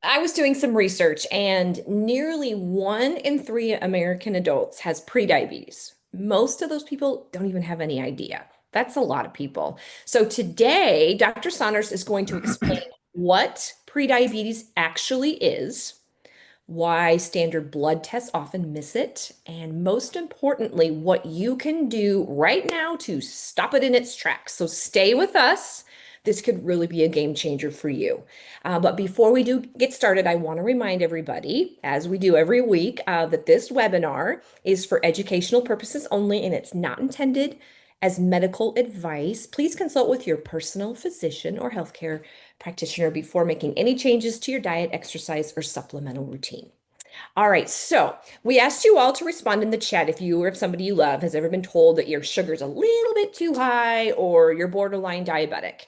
I was doing some research, and nearly 1 in 3 American adults has prediabetes. Most of those people don't even have any idea. That's a lot of people. So today, Dr. Saunders is going to explain what prediabetes actually is, why standard blood tests often miss it, and most importantly, what you can do right now to stop it in its tracks. So stay with us. This could really be a game changer for you. But before we do get started, I want to remind everybody, as we do every week, that this webinar is for educational purposes only and it's not intended as medical advice. Please consult with your personal physician or healthcare practitioner before making any changes to your diet, exercise, or supplemental routine. All right, so we asked you all to respond in the chat if you or if somebody you love has ever been told that your sugar's a little bit too high or you're borderline diabetic.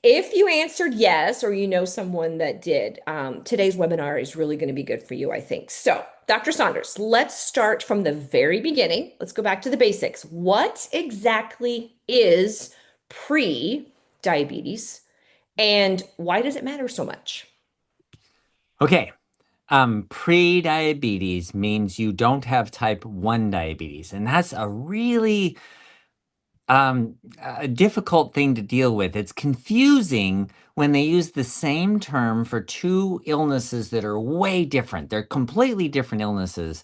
If you answered yes, or you know someone that did, today's webinar is really going to be good for you, I think. So, Dr. Saunders, let's start from the very beginning. Let's go back to the basics. What exactly is pre-diabetes, and why does it matter so much? Okay. Pre-diabetes means you don't have type 1 diabetes, and that's a really a difficult thing to deal with. It's confusing when they use the same term for two illnesses that are way different. They're completely different illnesses.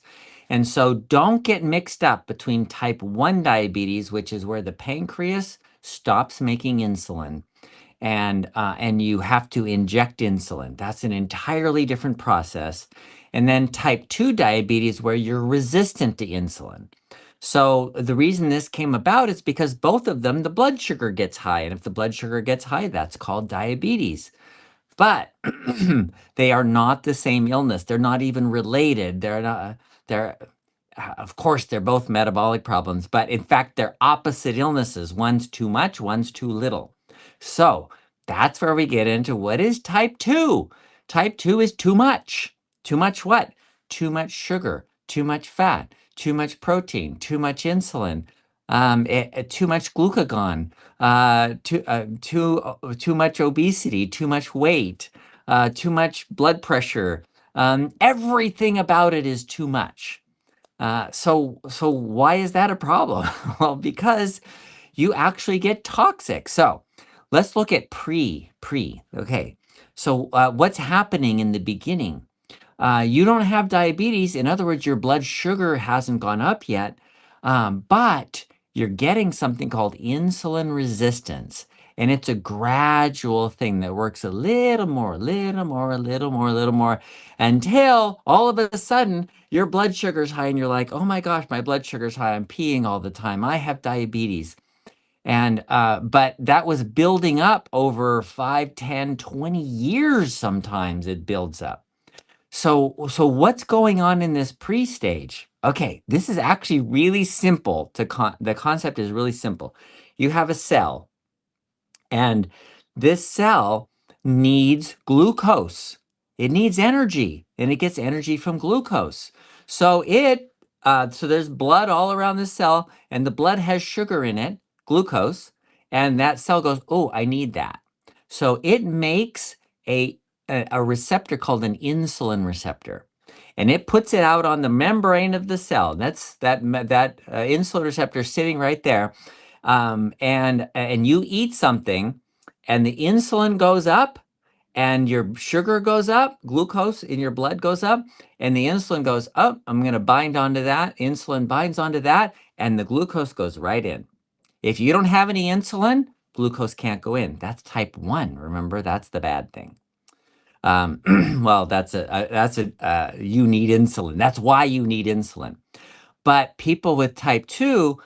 And so don't get mixed up between type 1 diabetes, which is where the pancreas stops making insulin, and you have to inject insulin. That's an entirely different process. And then type 2 diabetes, where you're resistant to insulin. So the reason this came about is because both of them, the blood sugar gets high. And if the blood sugar gets high, that's called diabetes. But they are not the same illness. They're not even related. They're, of course, they're both metabolic problems, but in fact, they're opposite illnesses. One's too much, one's too little. So that's where we get into what is type 2. Type 2 is too much. Too much what? Too much sugar, too much fat, too much protein, too much insulin, too much glucagon, too much obesity, too much weight, too much blood pressure. Everything about it is too much. So why is that a problem? Well, because you actually get toxic. So let's look at pre. Okay. So what's happening in the beginning? You don't have diabetes. In other words, your blood sugar hasn't gone up yet, but you're getting something called insulin resistance. And it's a gradual thing that works a little more, until all of a sudden your blood sugar's high and you're like, oh my gosh, my blood sugar's high. I'm peeing all the time. I have diabetes. And but that was building up over 5, 10, 20 years. Sometimes it builds up. So what's going on in this pre-stage? Okay, this is actually really simple the concept is really simple. You have a cell, and this cell needs glucose. It needs energy, and it gets energy from glucose. So there's blood all around the cell, and the blood has sugar in it, glucose, and that cell goes, "Oh, I need that." So it makes a a receptor called an insulin receptor, and it puts it out on the membrane of the cell. That insulin receptor sitting right there, and you eat something, and the insulin goes up, and your sugar goes up, glucose in your blood goes up, and the insulin goes up. I'm going to bind onto that. Insulin binds onto that, and the glucose goes right in. If you don't have any insulin, glucose can't go in. That's type 1. Remember, that's the bad thing. Well, you need insulin. That's why you need insulin. But people with type 2,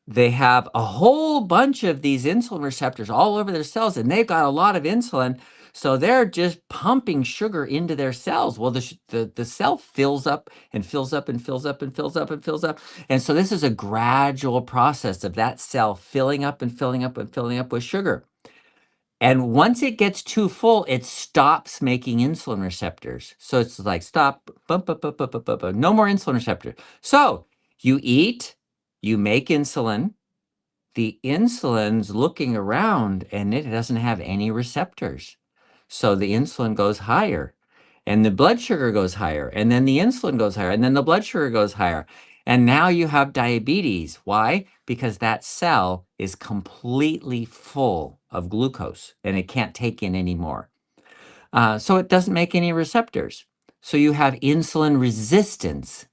they have a whole bunch of these insulin receptors all over their cells, and they've got a lot of insulin. So they're just pumping sugar into their cells. Well, the cell fills up and fills up and fills up and fills up and fills up. And so this is a gradual process of that cell filling up and filling up and filling up with sugar. And once it gets too full, it stops making insulin receptors. So it's like stop, bump, bump, bump, bump, bump, bump, bump, no more insulin receptor. So you eat, you make insulin. The insulin's looking around and it doesn't have any receptors. So the insulin goes higher. and the blood sugar goes higher, and then the insulin goes higher, and then the blood sugar goes higher. And now you have diabetes. Why? Because that cell is completely full of glucose and it can't take in any more. So it doesn't make any receptors. So you have insulin resistance.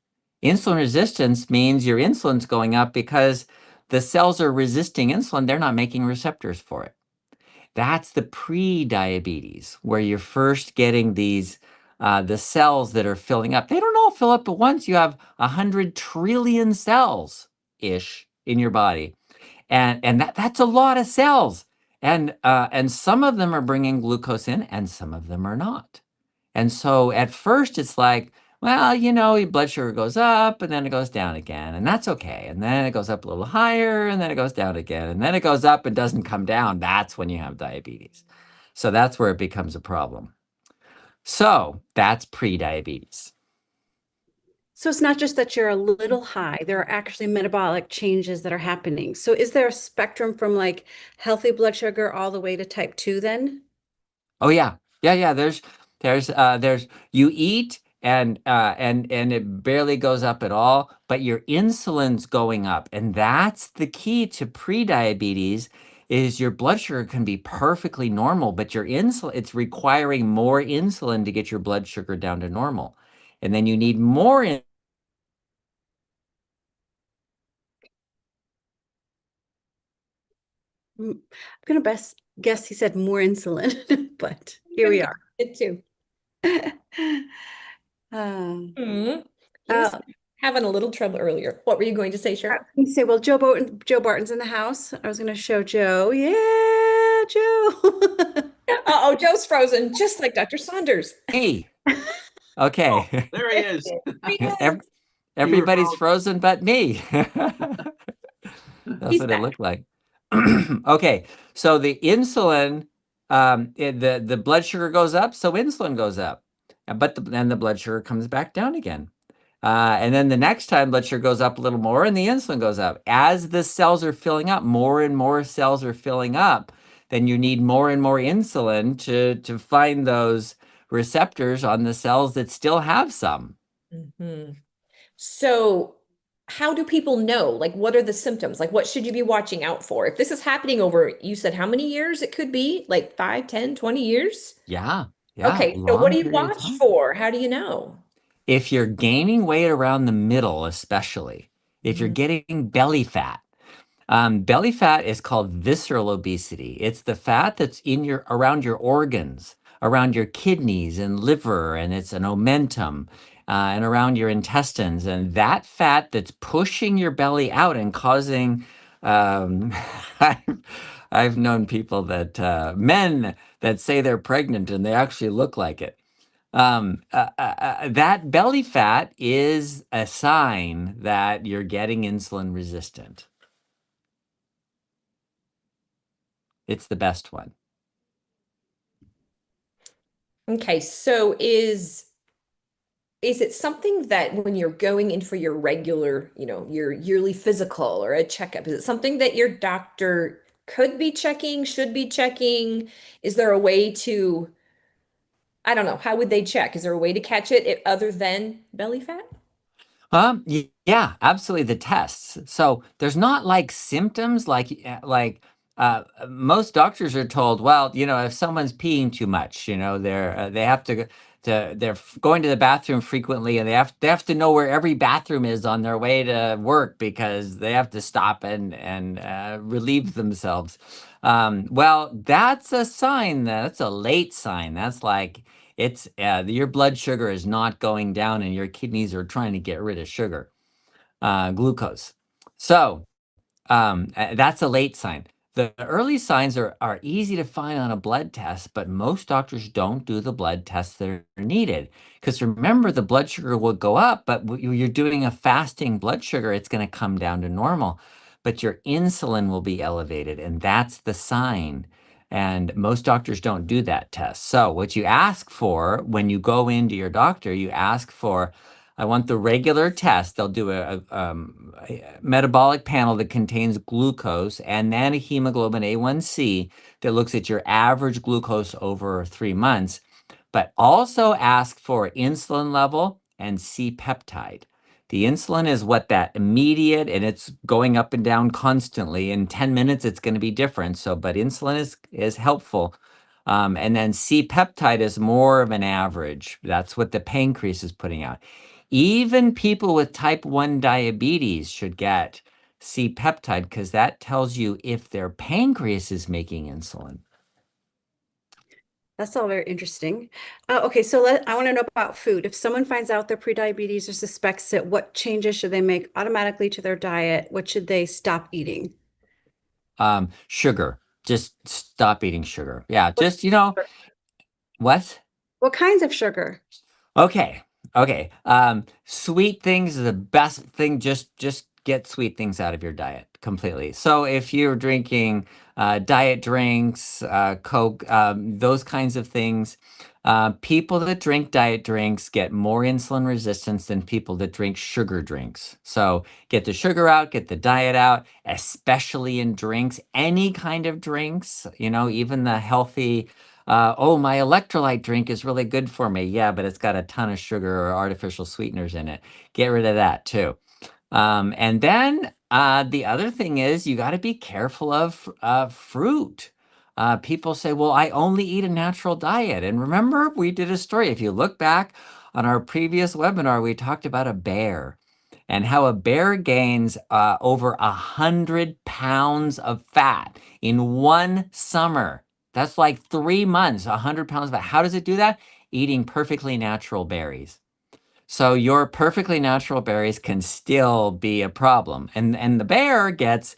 Insulin resistance means your insulin's going up because the cells are resisting insulin. They're not making receptors for it. That's the pre-diabetes, where you're first getting these the cells that are filling up. They don't all fill up at once. You have 100 trillion cells ish in your body, and that's a lot of cells. And some of them are bringing glucose in, and some of them are not. And so at first it's like, well, your blood sugar goes up and then it goes down again, and that's okay. And then it goes up a little higher and then it goes down again, and then it goes up and doesn't come down. That's when you have diabetes. So that's where it becomes a problem. So that's pre-diabetes. So it's not just that you're a little high, there are actually metabolic changes that are happening. So is there a spectrum from like healthy blood sugar all the way to type 2 then? Oh yeah. Yeah, yeah. There's you eat and it barely goes up at all, but your insulin's going up. And that's the key to pre-diabetes is your blood sugar can be perfectly normal, but your insulin, it's requiring more insulin to get your blood sugar down to normal. And then you need more I'm gonna best guess he said more insulin, but here we are. It too. Um, Hmm. He was uh, having a little trouble earlier. What were you going to say, I Cheryl? was gonna say, well, Joe Barton's in the house. I was gonna show Joe. Yeah, Joe. Uh-oh, Joe's frozen, just like Dr. Saunders. me. Oh, Okay. there he is. Ev- You were Everybody's frozen. frozen but me. That's He's what it back. looked like. Okay, so the insulin, the blood sugar goes up, so insulin goes up, but then the blood sugar comes back down again. And then the next time blood sugar goes up a little more and the insulin goes up. As the cells are filling up, more and more cells are filling up, then you need more and more insulin to find those receptors on the cells that still have some. Mhm. So, how do people know? Like, what are the symptoms? Like, what should you be watching out for? If this is happening over, you said how many years it could be? Like 5, 10, 20 years? Yeah, yeah, Okay, so what long do you period of watch time. for? How do you know? If you're gaining weight around the middle, especially, if you're Mhm. getting belly fat, belly fat is called visceral obesity. It's the fat that's in your around your organs, around your kidneys and liver, and it's an omentum, and around your intestines. And that fat that's pushing your belly out and causing, um, I've, I've known people that men that say they're pregnant and they actually look like it. That belly fat is a sign that you're getting insulin resistant. It's the best one. Okay, so is it something that when you're going in for your regular, your yearly physical or a checkup, is it something that your doctor could be checking, should be checking? Is there a way to, I don't know, how would they check? Is there a way to catch it other than belly fat? Yeah, absolutely. The tests. So there's not like symptoms like most doctors are told, well, if someone's peeing too much, they have going to the bathroom frequently, and they have to know where every bathroom is on their way to work because they have to stop and relieve themselves. Well, that's a sign. That's a late sign. That's like it's your blood sugar is not going down and your kidneys are trying to get rid of sugar, glucose. So that's a late sign. The early signs are easy to find on a blood test, but most doctors don't do the blood tests that are needed. Because remember, the blood sugar will go up, but you're doing a fasting blood sugar, it's going to come down to normal. But your insulin will be elevated, and that's the sign. And most doctors don't do that test. So, what you ask for when you go into your doctor, you ask for, I want the regular test. They'll do a metabolic panel that contains glucose and then a hemoglobin A1C that looks at your average glucose over 3 months. but also ask for insulin level and C-peptide. The insulin is what that immediate, and it's going up and down constantly. In 10 minutes, it's going to be different. So, but insulin is helpful. And then C-peptide is more of an average. That's what the pancreas is putting out. Even people with type 1 diabetes should get C-peptide because that tells you if their pancreas is making insulin. That's all very interesting. Okay, so I want to know about food. If someone finds out they're prediabetes or suspects it, what changes should they make automatically to their diet? What should they stop eating? Sugar. Just stop eating sugar. Yeah, What, just, what? what kinds of sugar? Okay. Okay. Sweet things is the best thing. Just get sweet things out of your diet completely. So if you're drinking diet drinks, Coke, those kinds of things, people that drink diet drinks get more insulin resistance than people that drink sugar drinks. So get the sugar out, get the diet out, especially in drinks, any kind of drinks, even the healthy. Oh, my electrolyte drink is really good for me. Yeah, but it's got a ton of sugar or artificial sweeteners in it. Get rid of that too. And then the other thing is you got to be careful of fruit. People say, well, I only eat a natural diet. And remember, we did a story. If you look back on our previous webinar, we talked about a bear and how a bear gains over 100 pounds of fat in one summer. That's like 3 months, 100 pounds of fat. How does it do that? Eating perfectly natural berries. So your perfectly natural berries can still be a problem. And the bear gets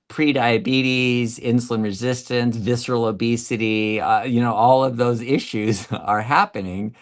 pre-diabetes, insulin resistance, visceral obesity, all of those issues are happening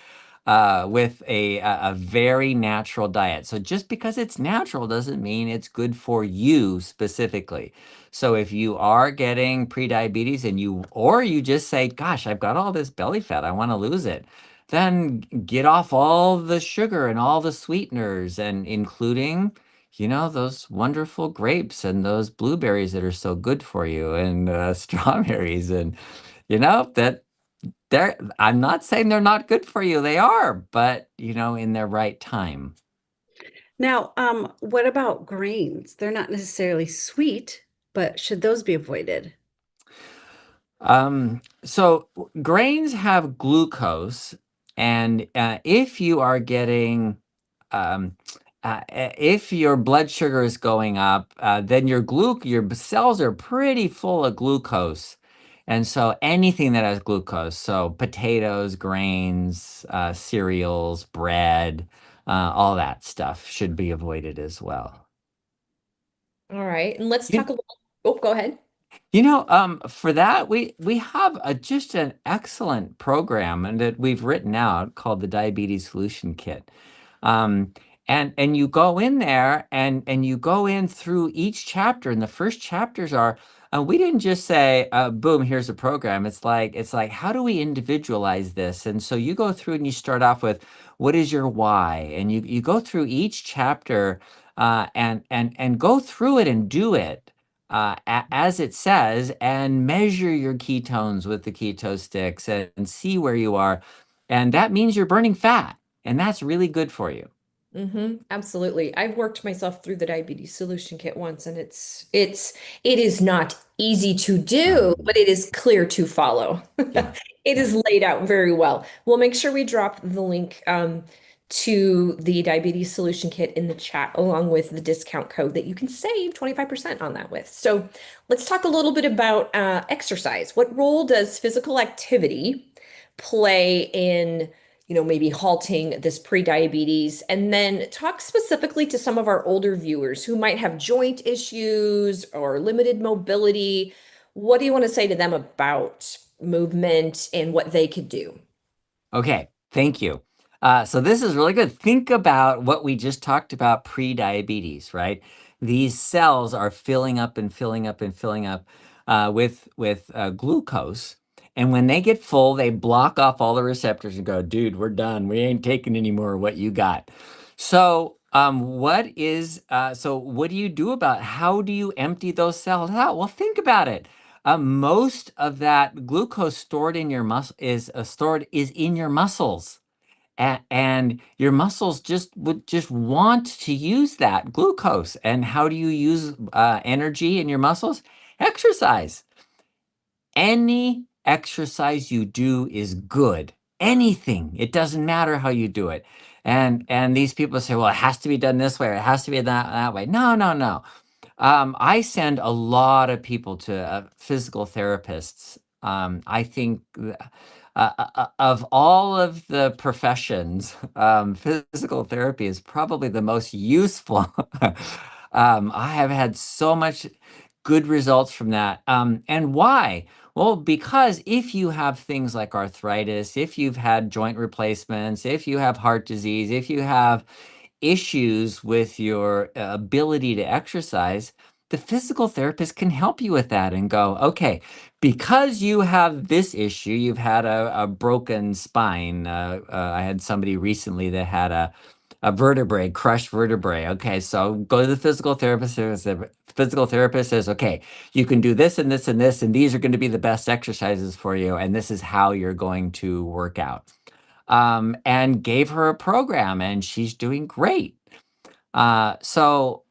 with a very natural diet. So just because it's natural doesn't mean it's good for you specifically. So if you are getting pre-diabetes or you just say, gosh, I've got all this belly fat, I want to lose it, then get off all the sugar and all the sweeteners and including, those wonderful grapes and those blueberries that are so good for you and strawberries and, that I'm not saying they're not good for you. They are, but in their right time. Now, what about grains? They're not necessarily sweet, but should those be avoided? So grains have glucose, and if you are getting, if your blood sugar is going up, then your cells are pretty full of glucose. And so anything that has glucose, so potatoes, grains, cereals, bread, all that stuff should be avoided as well. All right. And let's You, talk a little. Oh, go ahead. for that, we have just an excellent program and that we've written out called the Diabetes Solution Kit. Um, and you go in there and you go in through each chapter, and the first chapters are we didn't just say boom, here's a program. It's like how do we individualize this? And so you go through and you start off with what is your why, and you go through each chapter and go through it and do it as it says, and measure your ketones with the keto sticks and see where you are. And that means you're burning fat, and that's really good for you. Absolutely. I've worked myself through the diabetes solution kit once, and it is not easy to do, Um, but it is clear to follow. yeah, It yeah. is laid out very well. We'll make sure we drop the link to the diabetes solution kit in the chat, along with the discount code that you can save 25% on that with. So let's talk a little bit about exercise. What role does physical activity play in maybe halting this pre-diabetes, and then talk specifically to some of our older viewers who might have joint issues or limited mobility. What do you want to say to them about movement and what they could do? Okay, thank you. So this is really good. Think about what we just talked about pre-diabetes, right? These cells are filling up and filling up and filling up with glucose. And when they get full, they block off all the receptors and go, dude, we're done. We ain't taking any more of what you got. So what do you do about how do you empty those cells out? Well, think about it. Most of that glucose stored in your is in your muscles. And your muscles would just want to use that glucose. And how do you use energy in your muscles? Exercise. Any exercise you do is good. Anything. It doesn't matter how you do it. And these people say, well, it has to be done this way, or it has to be that way. No, no, no. I send a lot of people to physical therapists. I think of all of the professions, physical therapy is probably the most useful. I have had so much good results from that. And why? Well, because if you have things like arthritis, if you've had joint replacements, if you have heart disease, if you have issues with your ability to exercise, the physical therapist can help you with that and go, okay, because you have this issue, you've had a broken spine. I had somebody recently that had a vertebrae, crushed vertebrae. Okay, so go to the physical therapist. The physical therapist says, okay, you can do this and this and this, and these are going to be the best exercises for you, and this is how you're going to work out. And gave her a program, and she's doing great. So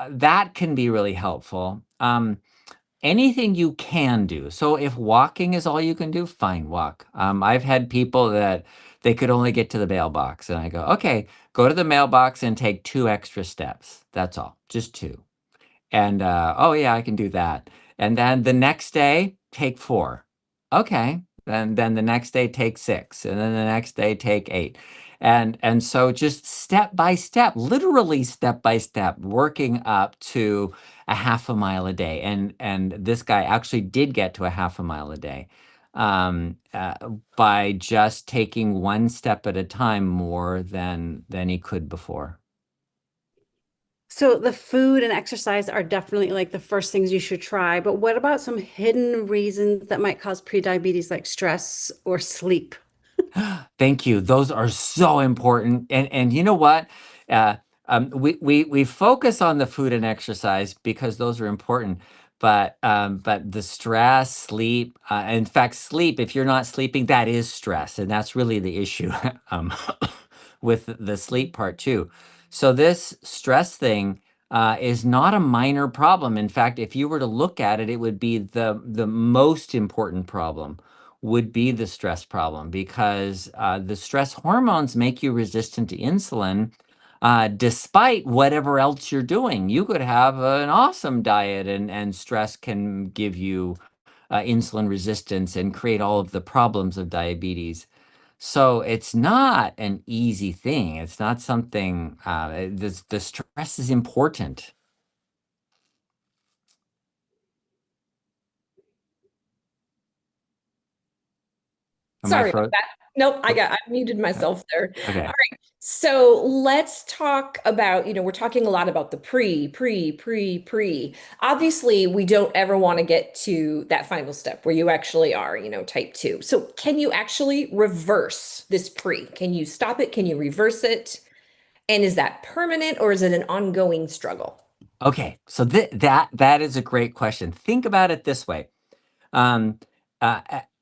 that can be really helpful. Anything you can do. So if walking is all you can do, fine, walk. I've had people that they could only get to the mailbox, and I go, okay, go to the mailbox and take 2 extra steps. That's all, just 2. And oh yeah, I can do that. And then the next day, take 4. Okay. Then the next day, take 6, and then the next day, take 8. And so just step by step, literally step by step, working up to a half a mile a day. And this guy actually did get to a half a mile a day um, uh, by just taking one step at a time more than he could before. So the food and exercise are definitely like the first things you should try. But what about some hidden reasons that might cause prediabetes, like stress or sleep? Thank you. Those are so important. And you know what? Uh, we focus on the food and exercise because those are important. But the stress, sleep, in fact, sleep. If you're not sleeping, that is stress, and that's really the issue um, with the sleep part too. So this stress thing is not a minor problem. In fact, if you were to look at it, it would be the most important problem would be the stress problem because the stress hormones make you resistant to insulin despite whatever else you're doing. You could have an awesome diet and stress can give you insulin resistance and create all of the problems of diabetes. So it's not an easy thing. It's not something, the stress is important. Am I Sorry about frozen? that. Nope, I muted myself there. All Okay. right. So let's talk about, we're talking a lot about the pre. Obviously, we don't ever want to get to that final step where you actually are, type 2. So can you actually reverse this pre? Can you stop it? Can you reverse it? And is that permanent or is it an ongoing struggle? Okay. So that is a great question. Think about it this way. Um,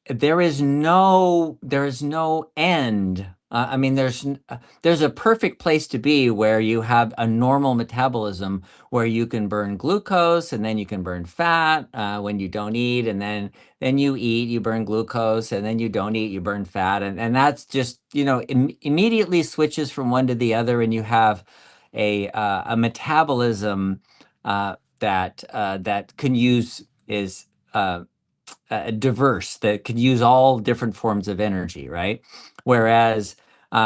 there is no end. I mean, there's a perfect place to be where you have a normal metabolism where you can burn glucose and then you can burn fat when you don't eat, and then you eat, you burn glucose, and then you don't eat, you burn fat, and that's just immediately switches from one to the other, and you have a metabolism that can use is. Diverse that could use all different forms of energy, right? Whereas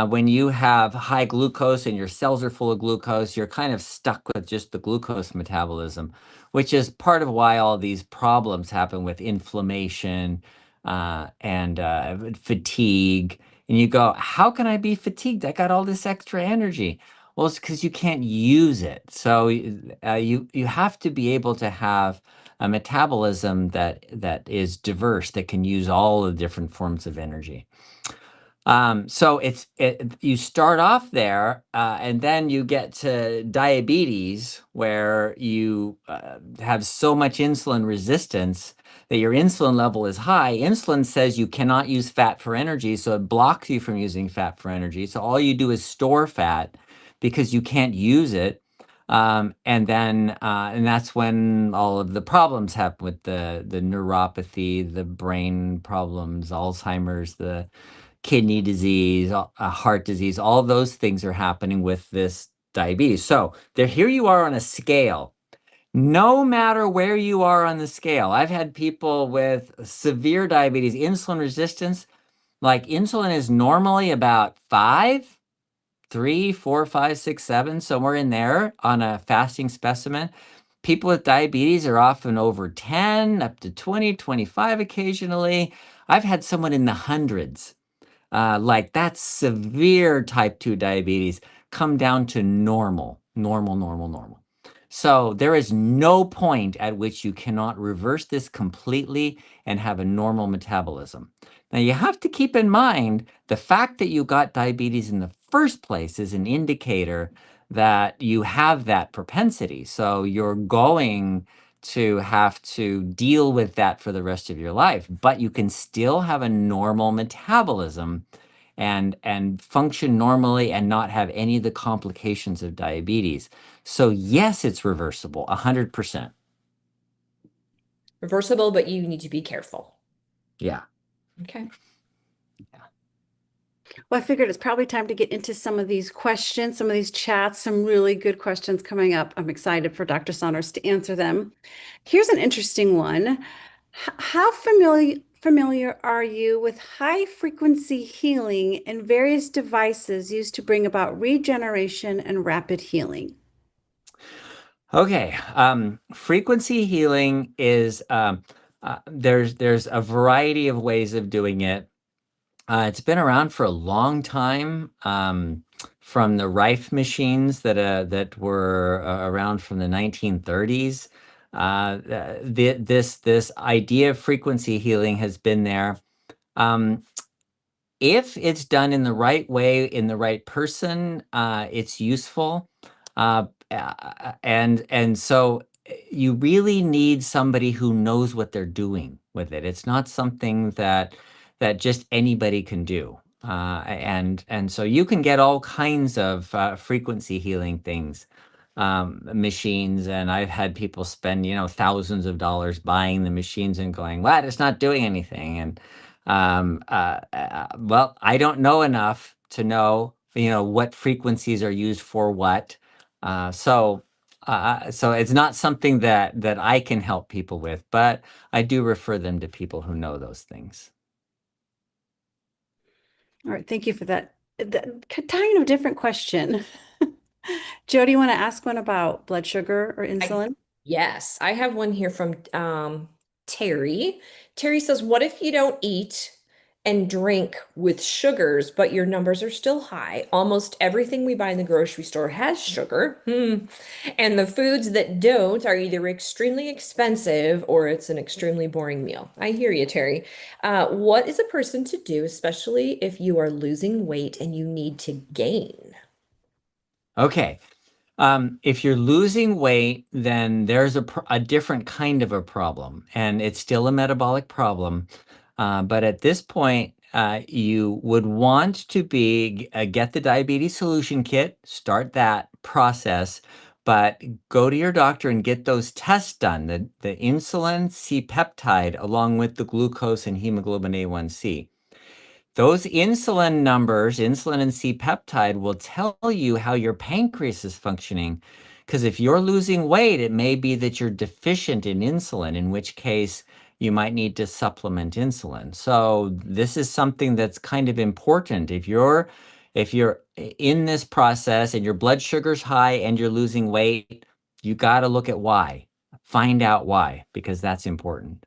when you have high glucose and your cells are full of glucose, you're kind of stuck with just the glucose metabolism, which is part of why all these problems happen with inflammation and fatigue. And you go, how can I be fatigued? I got all this extra energy. Well, it's because you can't use it. So you have to be able to have a metabolism that is diverse, that can use all the different forms of energy. So you start off there, and then you get to diabetes, where you have so much insulin resistance that your insulin level is high. Insulin says you cannot use fat for energy, so it blocks you from using fat for energy. So all you do is store fat because you can't use it. And that's when all of the problems happen with the neuropathy, the brain problems, Alzheimer's, the kidney disease, heart disease, all those things are happening with this diabetes. So here you are on a scale. No matter where you are on the scale, I've had people with severe diabetes, insulin resistance, like insulin is normally about 5, 3, 4, 5, 6, 7, somewhere in there on a fasting specimen. People with diabetes are often over 10, up to 20, 25 occasionally. I've had someone in the hundreds. Like that's severe type 2 diabetes, come down to normal, normal, normal, normal. So there is no point at which you cannot reverse this completely and have a normal metabolism. Now you have to keep in mind the fact that you got diabetes in the first place is an indicator that you have that propensity. So you're going to have to deal with that for the rest of your life, but you can still have a normal metabolism and function normally and not have any of the complications of diabetes. So yes, it's reversible, 100%. Reversible, but you need to be careful. Yeah. Okay. Well, I figured it's probably time to get into some of these questions, some of these chats, some really good questions coming up. I'm excited for Dr. Saunders to answer them. Here's an interesting one. How familiar are you with high frequency healing and various devices used to bring about regeneration and rapid healing? Okay. Frequency healing is there's a variety of ways of doing it. It's been around for a long time, from the Rife machines that were around from the 1930s. This idea of frequency healing has been there. Um, if it's done in the right way, in the right person, it's useful. And so you really need somebody who knows what they're doing with it. It's not something that just anybody can do. And so you can get all kinds of frequency healing things, machines, and I've had people spend thousands of dollars buying the machines and going, "What? It's not doing anything." And well, I don't know enough to know what frequencies are used for what. So it's not something that I can help people with, but I do refer them to people who know those things. All right, thank you for that. Kind of different question. Joe, do you want to ask one about blood sugar or insulin? Yes, I have one here from Terry. Terry says, what if you don't eat and drink with sugars, but your numbers are still high? Almost everything we buy in the grocery store has sugar. And the foods that don't are either extremely expensive or it's an extremely boring meal. I hear you, Terry. What is a person to do, especially if you are losing weight and you need to gain? Okay. If you're losing weight, then there's a different kind of a problem, and it's still a metabolic problem. But at this point, you would want to get the diabetes solution kit, start that process, but go to your doctor and get those tests done, the insulin, C-peptide, along with the glucose and hemoglobin A1C. Those insulin numbers, insulin and C-peptide, will tell you how your pancreas is functioning. Because if you're losing weight, it may be that you're deficient in insulin, in which case you might need to supplement insulin. So this is something that's kind of important. If you're in this process and your blood sugar's high and you're losing weight, you got to look at why. Find out why, because that's important.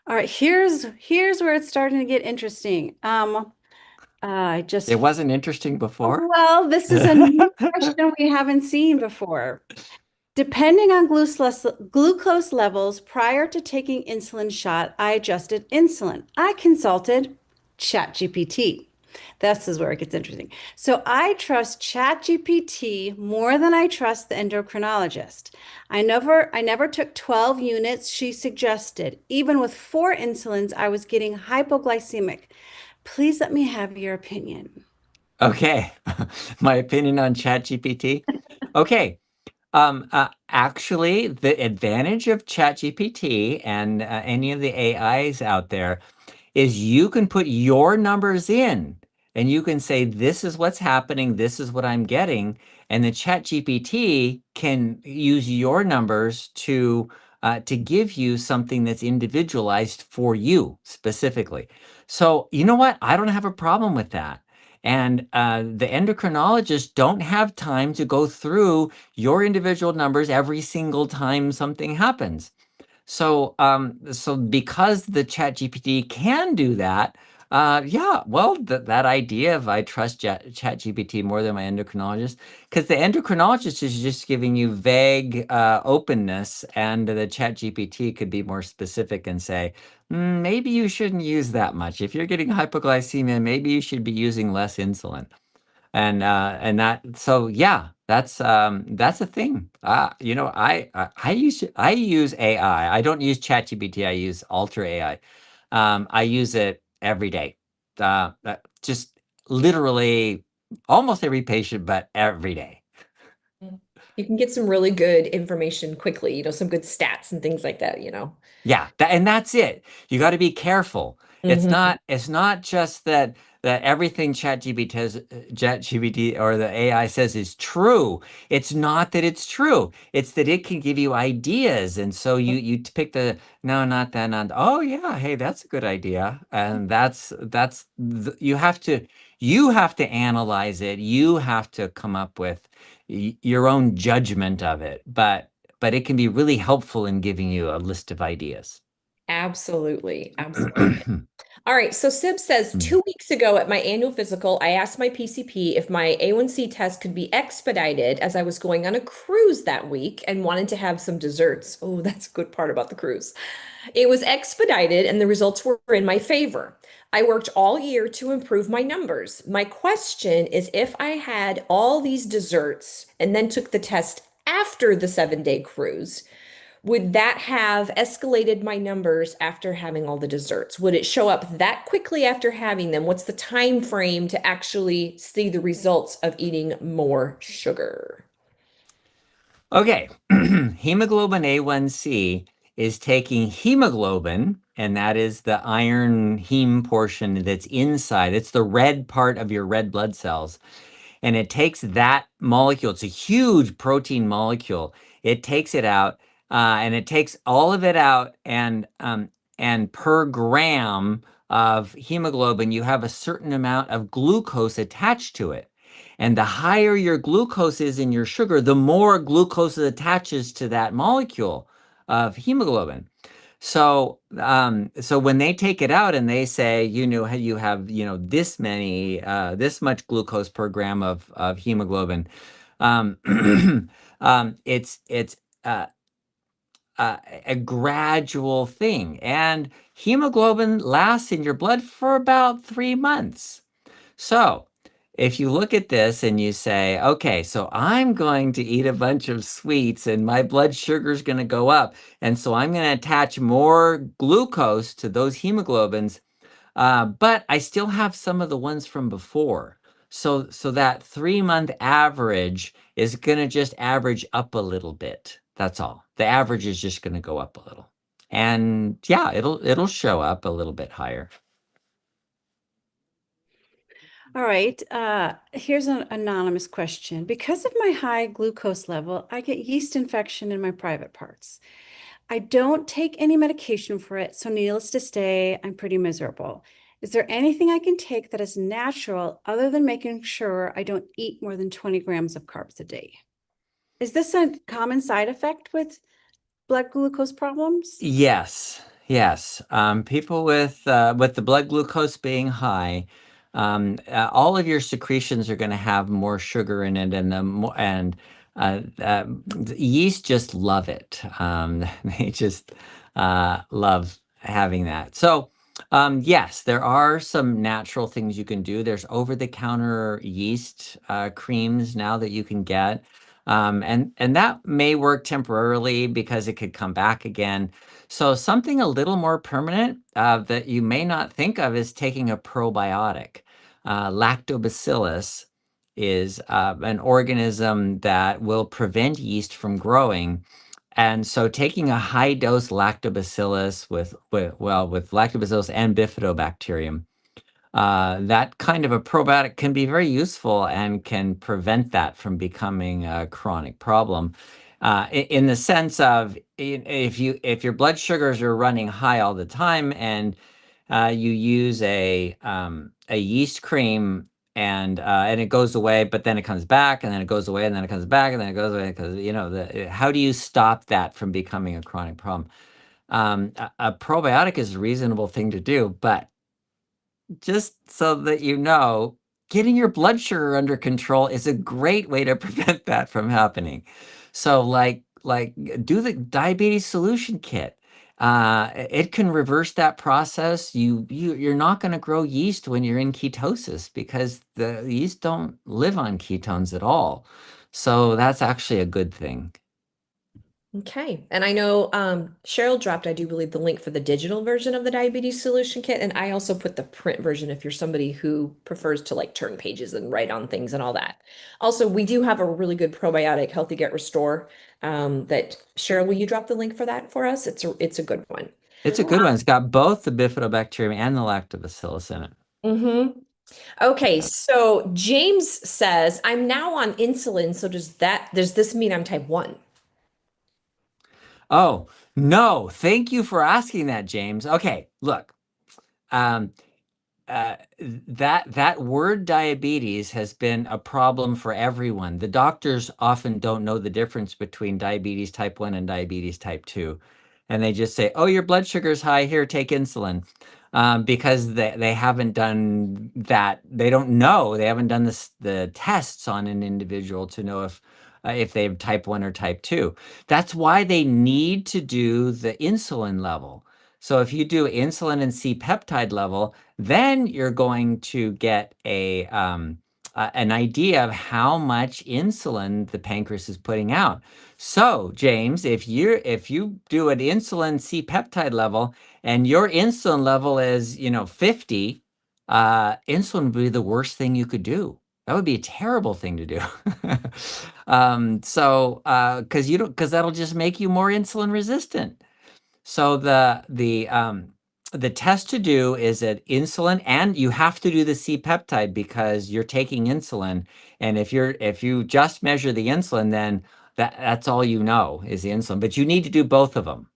All right, here's where it's starting to get interesting. I just It wasn't interesting before? Well, this is a new question we haven't seen before. Depending on glucose levels prior to taking insulin shot, I adjusted insulin. I consulted ChatGPT. This is where it gets interesting. So I trust ChatGPT more than I trust the endocrinologist. I never took 12 units she suggested. Even with 4 insulins, I was getting hypoglycemic. Please let me have your opinion. Okay. My opinion on ChatGPT. Okay. Actually, the advantage of ChatGPT and any of the AIs out there is you can put your numbers in and you can say, this is what's happening, this is what I'm getting. And the ChatGPT can use your numbers to give you something that's individualized for you specifically. So, you know what? I don't have a problem with that. And the endocrinologists don't have time to go through your individual numbers every single time something happens. So because the ChatGPT can do that, yeah, well, that idea of I trust ChatGPT more than my endocrinologist, because the endocrinologist is just giving you vague openness, and the ChatGPT could be more specific and say, maybe you shouldn't use that much. If you're getting hypoglycemia, maybe you should be using less insulin. And that, so yeah, that's a thing. I use AI. I don't use ChatGPT. I use Ultra AI. I use it every day. Just literally almost every patient, but every day. You can get some really good information quickly, some good stats and things like that. Yeah, and that's it. You got to be careful. It's Mhm. not just that everything ChatGPT or the AI says is true. It's not that it's true. It's that it can give you ideas, and so you pick the no, not that, not oh yeah, hey, that's a good idea, and you have to analyze it. You have to come up with your own judgment of it, but it can be really helpful in giving you a list of ideas. Absolutely. Absolutely. All right. So Sib says Mm. 2 weeks ago at my annual physical, I asked my PCP if my A1C test could be expedited as I was going on a cruise that week and wanted to have some desserts. Oh, that's a good part about the cruise. It was expedited and the results were in my favor. I worked all year to improve my numbers. My question is if I had all these desserts and then took the test after the 7-day cruise, would that have escalated my numbers after having all the desserts? Would it show up that quickly after having them? What's the time frame to actually see the results of eating more sugar? Okay, hemoglobin A1C is taking hemoglobin, and that is the iron heme portion that's inside. It's the red part of your red blood cells. And it takes that molecule. It's a huge protein molecule. It takes it out, and it takes all of it out, and per gram of hemoglobin, you have a certain amount of glucose attached to it. And the higher your glucose is in your sugar, the more glucose attaches to that molecule of hemoglobin. So when they take it out and they say, you have, this much glucose per gram of hemoglobin, um, it's a gradual thing. And hemoglobin lasts in your blood for about 3 months. So, if you look at this and you say, okay, so I'm going to eat a bunch of sweets and my blood sugar is going to go up. And so I'm going to attach more glucose to those hemoglobins, but I still have some of the ones from before. So that 3 month average is going to just average up a little bit. That's all. The average is just going to go up a little. And yeah, it'll show up a little bit higher. All right. Here's an anonymous question. Because of my high glucose level, I get yeast infection in my private parts. I don't take any medication for it, so needless to say, I'm pretty miserable. Is there anything I can take that is natural other than making sure I don't eat more than 20 grams of carbs a day? Is this a common side effect with blood glucose problems? Yes, yes. People with the blood glucose being high, all of your secretions are going to have more sugar in it, and yeast just love it. They just love having that. So, yes, there are some natural things you can do. There's over-the-counter yeast creams now that you can get. And that may work temporarily because it could come back again. So something a little more permanent that you may not think of is taking a probiotic. Lactobacillus is an organism that will prevent yeast from growing. And so taking a high dose lactobacillus with lactobacillus and bifidobacterium, that kind of a probiotic can be very useful and can prevent that from becoming a chronic problem. In the sense of if your blood sugars are running high all the time and you use a yeast cream and it goes away, but then it comes back, and then it goes away, and then it comes back, and then it goes away because how do you stop that from becoming a chronic problem? A probiotic is a reasonable thing to do, but just so that you know, getting your blood sugar under control is a great way to prevent that from happening. So do the diabetes solution kit. It can reverse that process. You're not going to grow yeast when you're in ketosis because the yeast don't live on ketones at all. So that's actually a good thing. Okay. And I know Cheryl dropped, I do believe, the link for the digital version of the diabetes solution kit. And I also put the print version if you're somebody who prefers to like turn pages and write on things and all that. Also, we do have a really good probiotic, Healthy Get Restore, that Cheryl, will you drop the link for that for us? It's a good one. It's a good one. It's got both the bifidobacterium and the lactobacillus in it. Mm-hmm. Okay, so James says, I'm now on insulin. So does this mean I'm type 1? Oh, no. Thank you for asking that, James. Okay, look. Um, that word diabetes has been a problem for everyone. The doctors often don't know the difference between diabetes type 1 and diabetes type 2. And they just say, oh, your blood sugar's high, here, take insulin. Because they haven't done that. They don't know. They haven't done the tests on an individual to know if they have type 1 or type 2. That's why they need to do the insulin level. So if you do insulin and C-peptide level, then you're going to get an idea of how much insulin the pancreas is putting out. So, James, if you do an insulin C-peptide level and your insulin level is 50, insulin would be the worst thing you could do. That would be a terrible thing to do. Because that'll just make you more insulin resistant. So the test to do is at insulin, and you have to do the C-peptide because you're taking insulin. And if you just measure the insulin, then that's all you know is the insulin. But you need to do both of them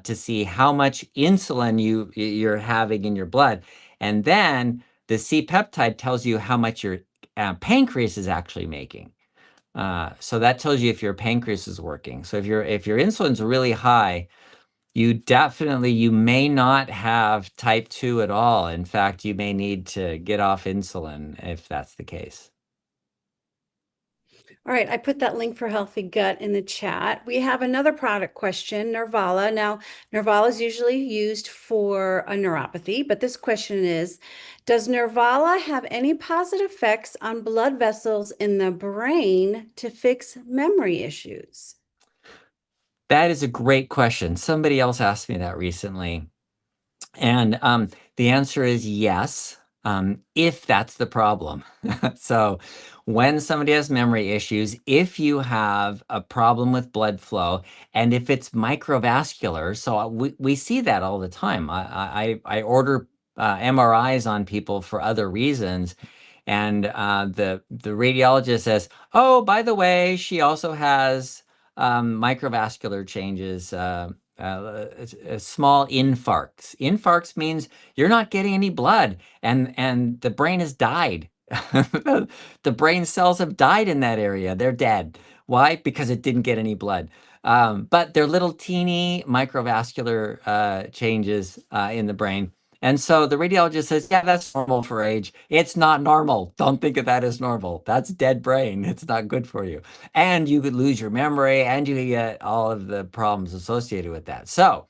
to see how much insulin you're having in your blood, and then the C-peptide tells you how much your pancreas is actually making. So that tells you if your pancreas is working. So if your insulin's really high, you may not have type 2 at all. In fact, you may need to get off insulin if that's the case. All right, I put that link for Healthy Gut in the chat. We have another product question, Nervala. Now, Nervala is usually used for a neuropathy, but this question is, does Nervala have any positive effects on blood vessels in the brain to fix memory issues? That is a great question. Somebody else asked me that recently. And the answer is yes, if that's the problem. So when somebody has memory issues, if you have a problem with blood flow, and if it's microvascular, so we see that all the time. I order MRIs on people for other reasons. And the radiologist says, oh, by the way, she also has microvascular changes, small infarcts. Infarcts means you're not getting any blood, and the brain has died. The brain cells have died in that area. They're dead. Why? Because it didn't get any blood. But they're little teeny microvascular changes in the brain. And so the radiologist says, yeah, that's normal for age. It's not normal. Don't think of that as normal. That's dead brain. It's not good for you. And you could lose your memory and you could get all of the problems associated with that. So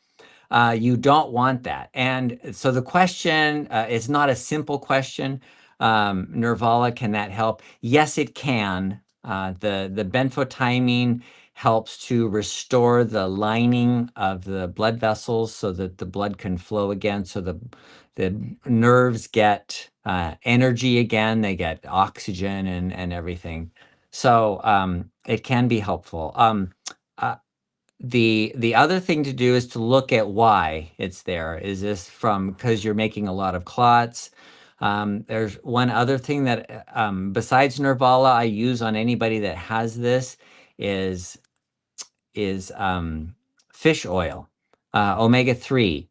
you don't want that. And so the question is not a simple question. Nervala, can that help? Yes, it can. The benfotiamine helps to restore the lining of the blood vessels so that the blood can flow again, so the nerves get energy again, they get oxygen and everything. So it can be helpful. Uh, the other thing to do is to look at why it's there. Is this from because you're making a lot of clots? There's one other thing that besides Nervala I use on anybody that has this is fish oil, omega-3.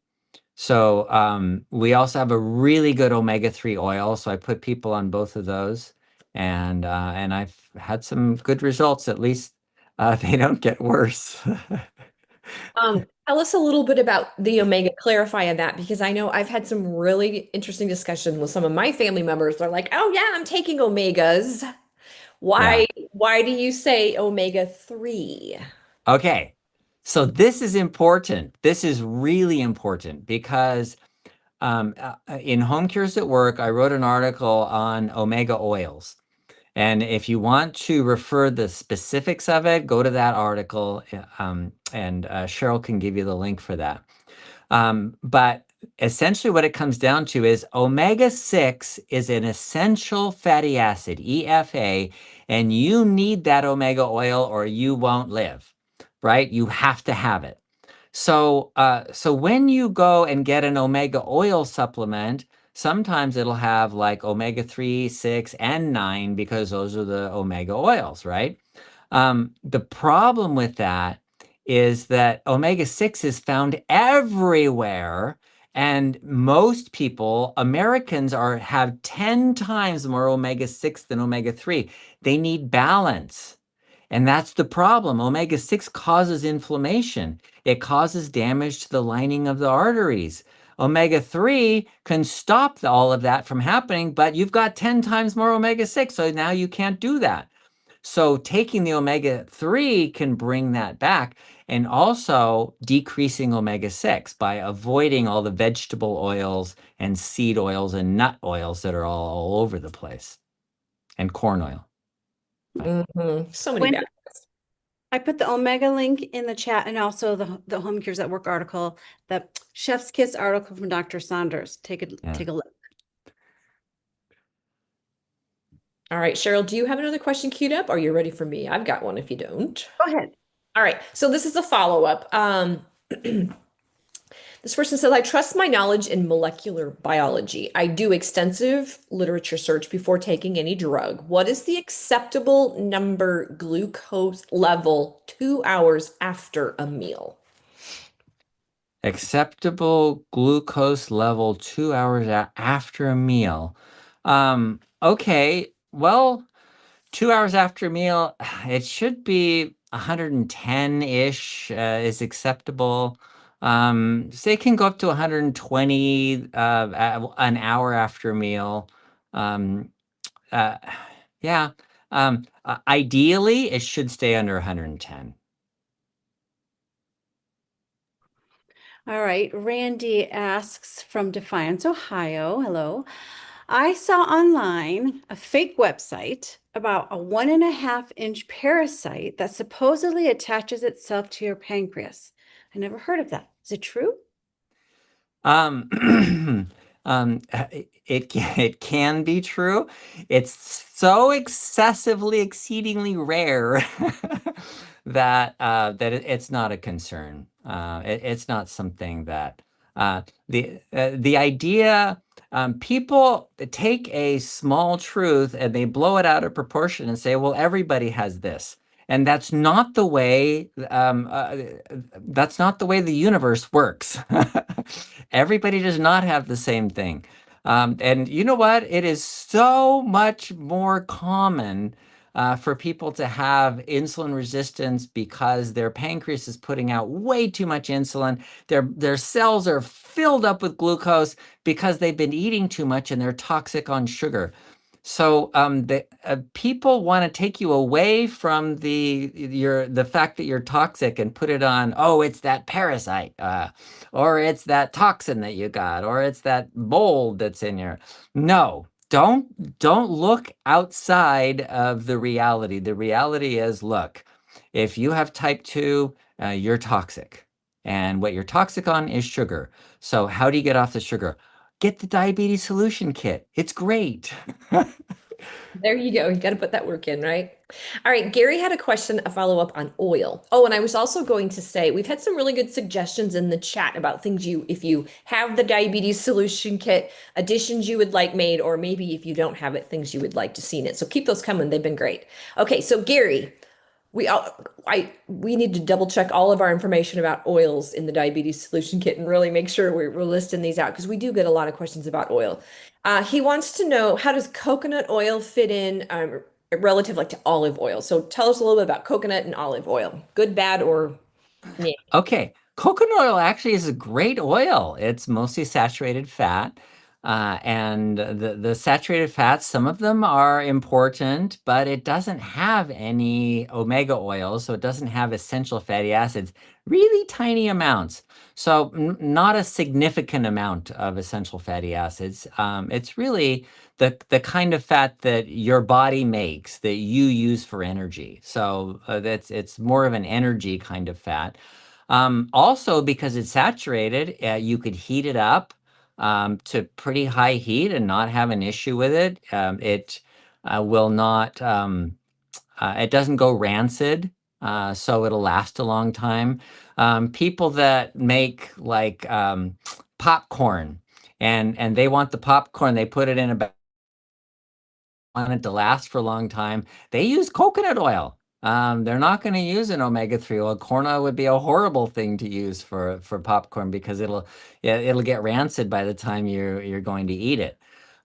So we also have a really good omega-3 oil. So I put people on both of those, and I've had some good results. At least they don't get worse. Tell us a little bit about the omega, clarify on that, because I know I've had some really interesting discussion with some of my family members. They're like, "Oh yeah, I'm taking omegas. Yeah. Why do you say omega-3?" Okay. So this is important. This is really important because in Home Cures at Work, I wrote an article on omega oils. And if you want to refer the specifics of it, go to that article, and Cheryl can give you the link for that. But essentially what it comes down to is omega-6 is an essential fatty acid, EFA, and you need that omega oil or you won't live, right? You have to have it. So when you go and get an omega oil supplement, sometimes it'll have like omega-3, 6, and 9 because those are the omega oils, right? The problem with that is that omega-6 is found everywhere, and most people, Americans, have 10 times more omega-6 than omega-3. They need balance. And that's the problem. Omega-6 causes inflammation. It causes damage to the lining of the arteries. Omega-3 can stop all of that from happening, but you've got 10 times more omega-6, so now you can't do that. So taking the omega-3 can bring that back, and also decreasing omega-6 by avoiding all the vegetable oils and seed oils and nut oils that are all over the place, and corn oil. So many When bad. I put the omega link in the chat and also the Home Cures at Work article, the Chef's Kiss article from Dr. Saunders. Take a look. All right, Cheryl, do you have another question queued up? Are you ready for me? I've got one if you don't. Go ahead. All right, so this is a follow-up. This person says, I trust my knowledge in molecular biology. I do extensive literature search before taking any drug. What is the acceptable number glucose level 2 hours after a meal? Acceptable glucose level 2 hours after a meal. Okay, well, 2 hours after a meal, it should be 110-ish is acceptable. So it can go up to 120 an hour after a meal. Um, uh, yeah. Ideally, it should stay under 110. All right. Randy asks from Defiance, Ohio. Hello. I saw online a fake website about a 1.5-inch parasite that supposedly attaches itself to your pancreas. I never heard of that. Is it true? It can be true. It's so excessively, exceedingly rare that it's not a concern. It's not something that the idea. People take a small truth and they blow it out of proportion and say, "Well, everybody has this." And that's not the way the universe works. Everybody does not have the same thing. And you know what? It is so much more common for people to have insulin resistance because their pancreas is putting out way too much insulin. Their cells are filled up with glucose because they've been eating too much and they're toxic on sugar. So the people want to take you away from the fact that you're toxic and put it on, oh, it's that parasite, or it's that toxin that you got, or it's that mold that's in your. No, don't look outside of the reality. The reality is, look, if you have type 2, you're toxic. And what you're toxic on is sugar. So how do you get off the sugar? Get the diabetes solution kit. It's great. There you go. You got to put that work in, right? All right. Gary had a question, a follow-up on oil. Oh, and I was also going to say we've had some really good suggestions in the chat about things if you have the diabetes solution kit, additions you would like made, or maybe if you don't have it, things you would like to see in it. So keep those coming. They've been great. Okay. So Gary, we need to double check all of our information about oils in the diabetes solution kit and really make sure we're listing these out because we do get a lot of questions about oil. He wants to know, how does coconut oil fit in relative like to olive oil? So tell us a little bit about coconut and olive oil. Good, bad, or meh? Okay, coconut oil actually is a great oil. It's mostly saturated fat. And the saturated fats, some of them are important, but it doesn't have any omega oils, so it doesn't have essential fatty acids, really tiny amounts. So not a significant amount of essential fatty acids. It's really the kind of fat that your body makes that you use for energy. So it's more of an energy kind of fat. Also, because it's saturated, you could heat it up to pretty high heat and not have an issue with it. It will not, it doesn't go rancid, so it'll last a long time. People that make like popcorn and they want the popcorn, they put it in a want it to last for a long time, they use coconut oil. They're not going to use an omega-3 oil. Corn oil would be a horrible thing to use for popcorn because it'll get rancid by the time you're going to eat it.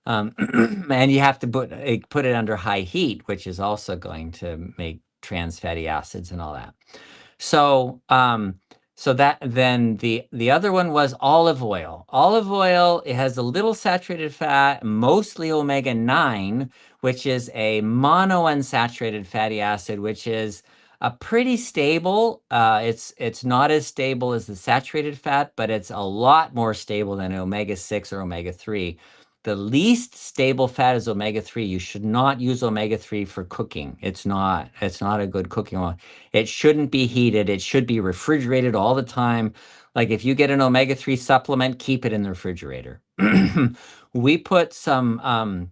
And you have to put it under high heat, which is also going to make trans fatty acids and all that. So, so that then the other one was olive oil. Olive oil, it has a little saturated fat, mostly omega-9, which is a monounsaturated fatty acid, which is a pretty stable. It's not as stable as the saturated fat, but it's a lot more stable than omega-6 or omega-3. The least stable fat is omega-3. You should not use omega-3 for cooking. It's not a good cooking oil. It shouldn't be heated. It should be refrigerated all the time. Like if you get an omega-3 supplement, keep it in the refrigerator. We put some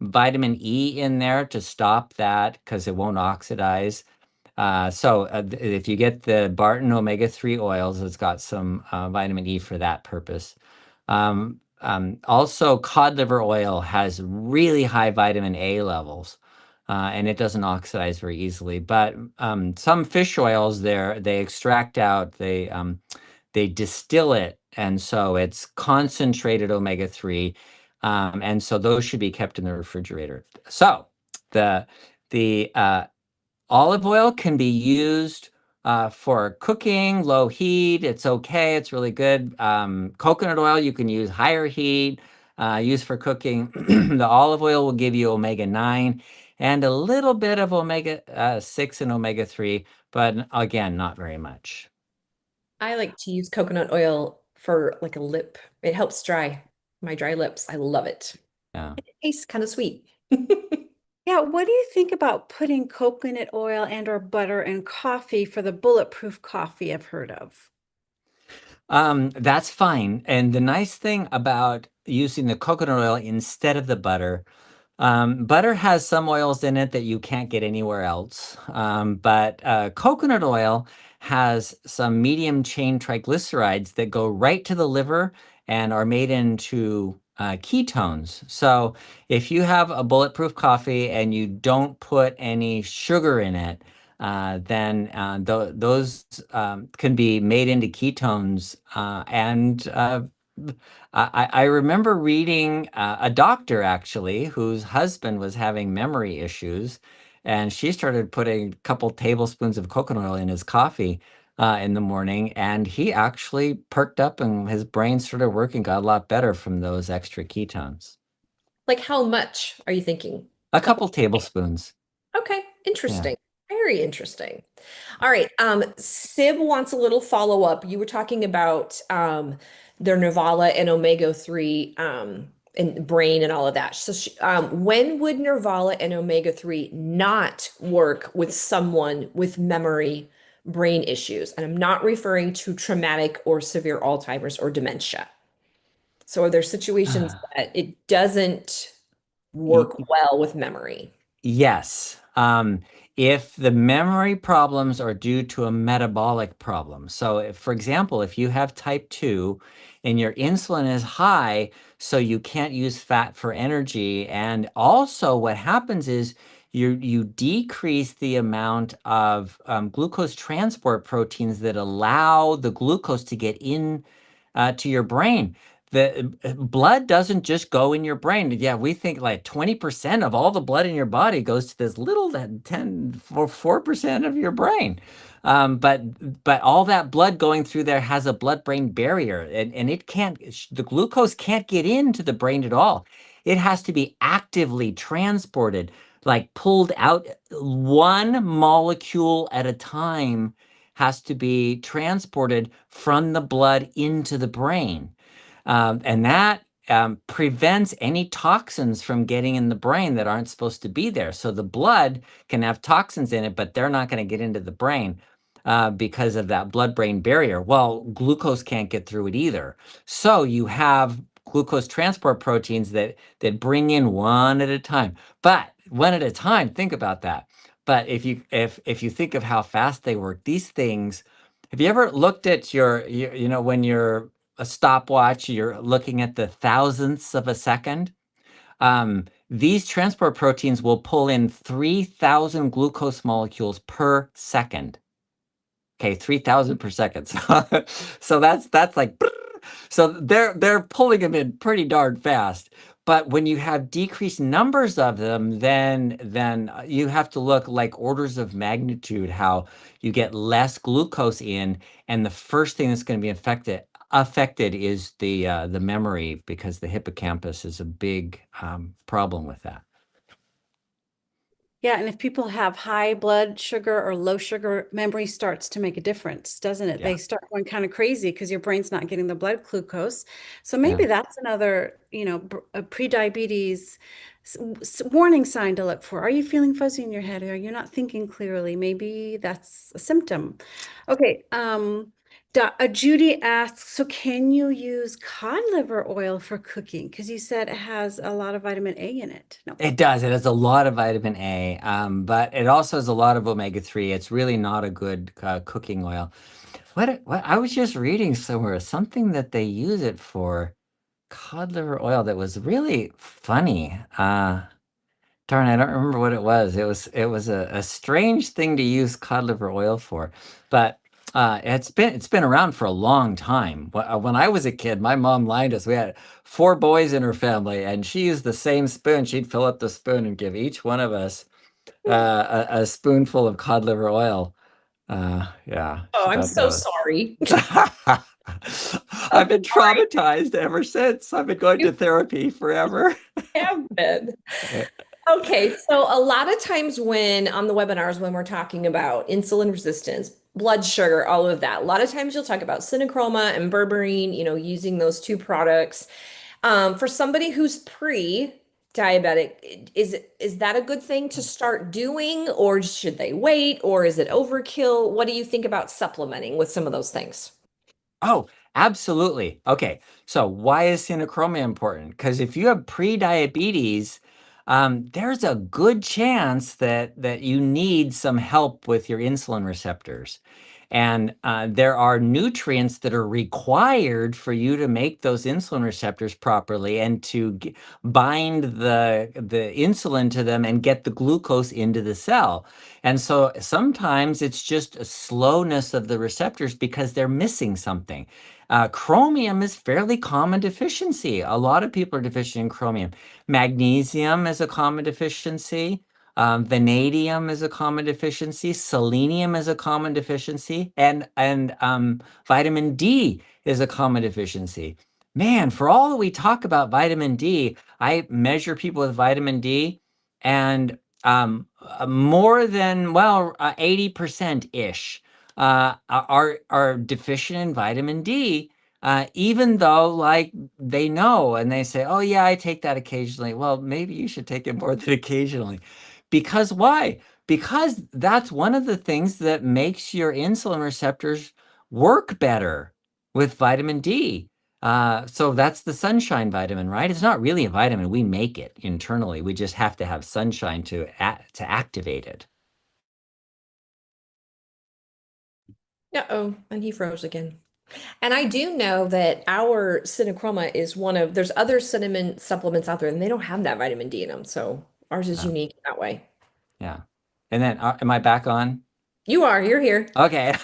vitamin E in there to stop that because it won't oxidize. If you get the Barton omega-3 oils, it's got some vitamin E for that purpose. Also, cod liver oil has really high vitamin A levels, and it doesn't oxidize very easily. But some fish oils, they extract out, they distill it, and so it's concentrated omega-3, and so those should be kept in the refrigerator. So the olive oil can be used for cooking, low heat. It's okay. It's really good. Coconut oil, you can use higher heat, use for cooking. The olive oil will give you omega-9 and a little bit of omega-6 and omega-3, but again, not very much. I like to use coconut oil for like a lip. It helps dry my dry lips. I love it. Yeah. It tastes kind of sweet. Yeah, what do you think about putting coconut oil and or butter in coffee for the bulletproof coffee I've heard of? That's fine. And the nice thing about using the coconut oil instead of the butter, butter has some oils in it that you can't get anywhere else. But coconut oil has some medium chain triglycerides that go right to the liver and are made into ketones. So if you have a bulletproof coffee and you don't put any sugar in it, then those can be made into ketones. I remember reading a doctor actually whose husband was having memory issues, and she started putting a couple tablespoons of coconut oil in his coffee in the morning, and he actually perked up and his brain started working, got a lot better from those extra ketones. Like how much are you thinking? A Couple. couple tablespoons. Okay, Yeah. interesting. Very interesting. All right. Sib wants a little follow-up. You were talking about their Nervala and omega-3 and brain and all of that. So when would Nervala and omega-3 not work with someone with memory brain issues? And I'm not referring to traumatic or severe Alzheimer's or dementia. So are there situations that it doesn't Y- work well with memory? Yes. If the memory problems are due to a metabolic problem. So, for example, if you have type 2 and your insulin is high, so you can't use fat for energy, and also what happens is you decrease the amount of glucose transport proteins that allow the glucose to get in to your brain. The blood doesn't just go in your brain. Yeah, we think like 20% of all the blood in your body goes to this little that 10 or 4% of your brain. But all that blood going through there has a blood-brain barrier, and it can't, the glucose can't get into the brain at all. It has to be actively transported, like pulled out one molecule at a time has to be transported from the blood into the brain. And that prevents any toxins from getting in the brain that aren't supposed to be there. So the blood can have toxins in it, but they're not going to get into the brain because of that blood-brain barrier. Well, glucose can't get through it either. So you have glucose transport proteins that bring in one at a time. But one at a time, think about that. But if you think of how fast they work, these things, have you ever looked at when you're a stopwatch, you're looking at the thousandths of a second? These transport proteins will pull in 3,000 glucose molecules per second. Okay, 3,000 per second. So that's like, so they're pulling them in pretty darn fast. But when you have decreased numbers of them, then you have to look like orders of magnitude how you get less glucose in, and the first thing that's going to be affected is the memory, because the hippocampus is a big problem with that. Yeah, and if people have high blood sugar or low sugar, memory starts to make a difference, doesn't it? Yeah, They start going kind of crazy because your brain's not getting the blood glucose. So yeah. maybe that's another, a pre-diabetes warning sign to look for. Are you feeling fuzzy in your head? Are you not thinking clearly? Maybe that's a symptom. Okay, Judy asks, so can you use cod liver oil for cooking? Because you said it has a lot of vitamin A in it. No. It does. It has a lot of vitamin A, but it also has a lot of omega-3. It's really not a good cooking oil. What I was just reading somewhere, something that they use it for, cod liver oil, that was really funny. Darn, I don't remember what it was. It was a strange thing to use cod liver oil for, but it's been around for a long time. When I was a kid, my mom lined us. We had 4 boys in her family, and she used the same spoon. She'd fill up the spoon and give each one of us a spoonful of cod liver oil. Yeah, Oh, she I'm thought that so was. sorry. I've been Sorry, traumatized ever since. I've been going you to therapy forever. have been. Okay, so a lot of times when on the webinars, when we're talking about insulin resistance, blood sugar, all of that, a lot of times you'll talk about CinnaChroma and Berberine, using those two products. For somebody who's pre-diabetic, is that a good thing to start doing, or should they wait, or is it overkill? What do you think about supplementing with some of those things? Oh, absolutely. Okay. So why is CinnaChroma important? Because if you have pre-diabetes, there's a good chance that you need some help with your insulin receptors. And there are nutrients that are required for you to make those insulin receptors properly and to bind the insulin to them and get the glucose into the cell. And so sometimes it's just a slowness of the receptors because they're missing something. Chromium is fairly common deficiency. A lot of people are deficient in chromium. Magnesium is a common deficiency. Vanadium is a common deficiency. Selenium is a common deficiency, and vitamin D is a common deficiency. Man, for all that we talk about vitamin D, I measure people with vitamin D, and more than 80% ish are deficient in vitamin D. Even though, like, they know and they say, oh yeah, I take that occasionally. Well, maybe you should take it more than occasionally. Because why? Because that's one of the things that makes your insulin receptors work better with vitamin D. So that's the sunshine vitamin, right? It's not really a vitamin. We make it internally. We just have to have sunshine to activate it. Uh-oh, and he froze again. And I do know that our CinnaChroma is there's other cinnamon supplements out there and they don't have that vitamin D in them. So ours is Yeah. unique that way. Yeah. And then, am I back on? You're here. Okay.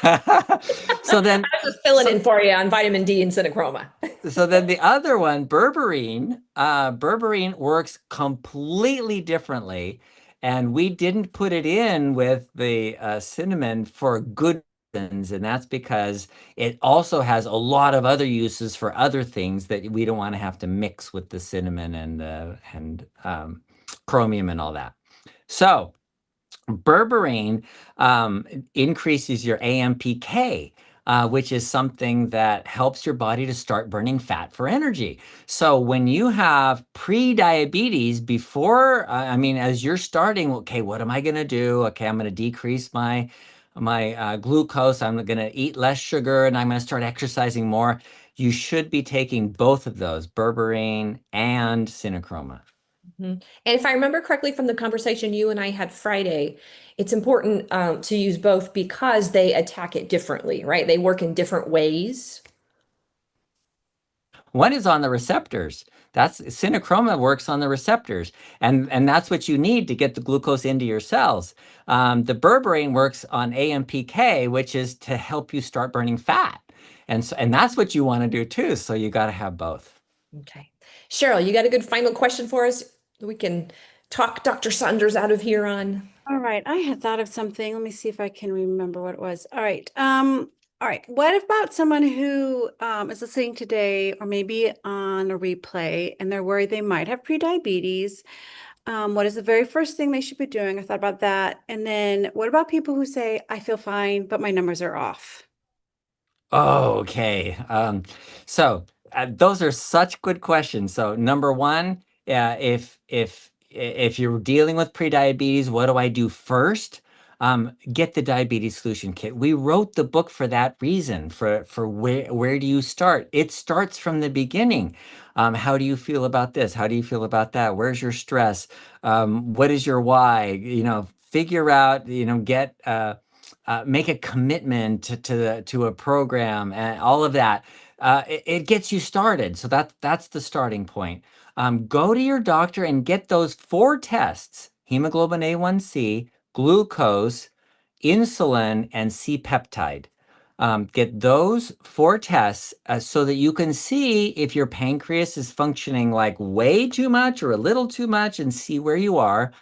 So then, I was just filling in for you on vitamin D and CinnaChroma. so then the other one, berberine, berberine works completely differently, and we didn't put it in with the cinnamon for good reasons, and that's because it also has a lot of other uses for other things that we don't want to have to mix with the cinnamon and chromium and all that. So berberine increases your AMPK, which is something that helps your body to start burning fat for energy. So when you have pre-diabetes, before, as you're starting, okay, what am I going to do? Okay, I'm going to decrease my glucose. I'm going to eat less sugar, and I'm going to start exercising more. You should be taking both of those, berberine and CinnaChroma. And if I remember correctly from the conversation you and I had Friday, it's important to use both because they attack it differently, right? They work in different ways. One is on the receptors. That's CinnaChroma works on the receptors, and that's what you need to get the glucose into your cells. The berberine works on AMPK, which is to help you start burning fat, and that's what you want to do too. So you got to have both. Okay. Cheryl, you got a good final question for us? We can talk Dr. Saunders out of here on. All right, I had thought of something. Let me see if I can remember what it was. All right. All right. What about someone who is listening today or maybe on a replay and they're worried they might have prediabetes? What is the very first thing they should be doing? I thought about that. And then what about people who say, I feel fine, but my numbers are off? Oh, okay. So those are such good questions. So number one, if you're dealing with prediabetes, what do I do first? Get the diabetes solution kit. We wrote the book for that reason. For where do you start? It starts from the beginning. How do you feel about this? How do you feel about that? Where's your stress? What is your why? Figure out. Get. Make a commitment to a program and all of that. It gets you started. So that's the starting point. Go to your doctor and get those 4 tests: hemoglobin A1C, glucose, insulin, and C-peptide. Get those 4 tests so that you can see if your pancreas is functioning like way too much or a little too much, and see where you are.